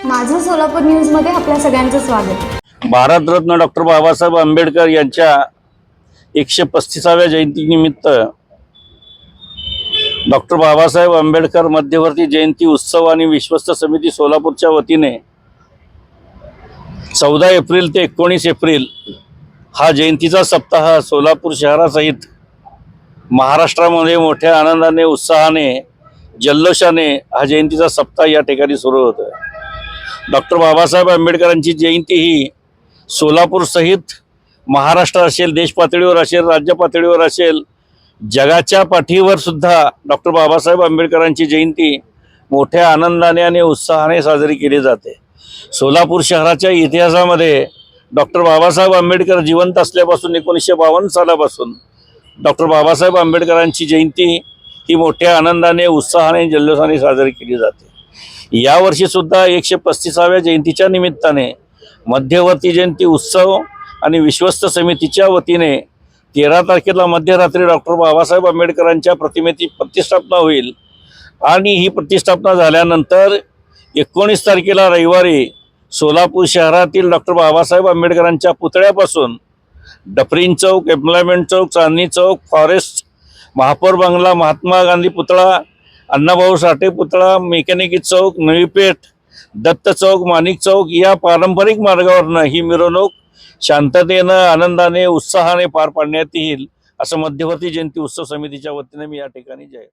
माझं सोलापूर न्यूज मध्ये आपल्या सगळ्यांचं स्वागत। भारतरत्न डॉक्टर बाबासाहेब आंबेडकर यांच्या 135व्या जयंतीनिमित्त डॉक्टर बाबासाहेब आंबेडकर मध्यवर्ती जयंती उत्सव आणि विश्वस्त समिती सोलापूरच्या वतीने 14 एप्रिल ते 19 एप्रिल हा जयंतीचा सप्ताह सोलापूर शहरासहित महाराष्ट्रामध्ये मोठ्या आनंदाने उत्साहाने जल्लोषाने हा जयंतीचा सप्ताह या ठिकाणी सुरू होतो। डॉक्टर बाबासाहेब आंबेडकरांची जयंती ही सोलापूर सहित महाराष्ट्र असेल, देश पातळीवर असेल, राज्य पातळीवर असेल, जगाच्या पाठीवर सुद्धा डॉक्टर बाबासाहेब आंबेडकरांची जयंती मोठ्या आनंदाने आणि उत्साहाने साजरी केली जाते। सोलापूर शहराच्या इतिहासामध्ये डॉक्टर बाबासाहेब आंबेडकर जिवंत असल्यापासून 1952 सालापासून डॉक्टर बाबासाहेब आंबेडकरांची जयंती ही मोठ्या आनंदाने उत्साहाने जल्लोषाने साजरी केली जाते। यावर्षी सुद्धा 135व्या जयंतीच्या निमित्ताने मध्यवर्ती जयंती उत्सव आणि विश्वस्त समितीच्या वतीने 13 तारखेला मध्यरात्री डॉक्टर बाबासाहेब आंबेडकरांच्या प्रतिमेची प्रतिष्ठापना होईल आणि ही प्रतिष्ठापना झाल्यानंतर 19 तारखेला रविवारी सोलापूर शहरातील डॉक्टर बाबासाहेब आंबेडकरांच्या पुतळ्यापासून डफरीन चौक, एम्प्लॉयमेंट चौक, चांदणी चौक, फॉरेस्ट, महापौर बंगला, महात्मा गांधी पुतळा, अण्णाभाऊ साठे पुतळा, मेकॅनिकी चौक, नवीपेठ, दत्त चौक, माणिक चौक या पारंपरिक मार्गावरनं ही मिरवणूक शांततेनं, आनंदाने, उत्साहाने पार पाडण्यात येईल असं मध्यवर्ती जयंती उत्सव समितीच्या वतीने मी या ठिकाणी जाहीर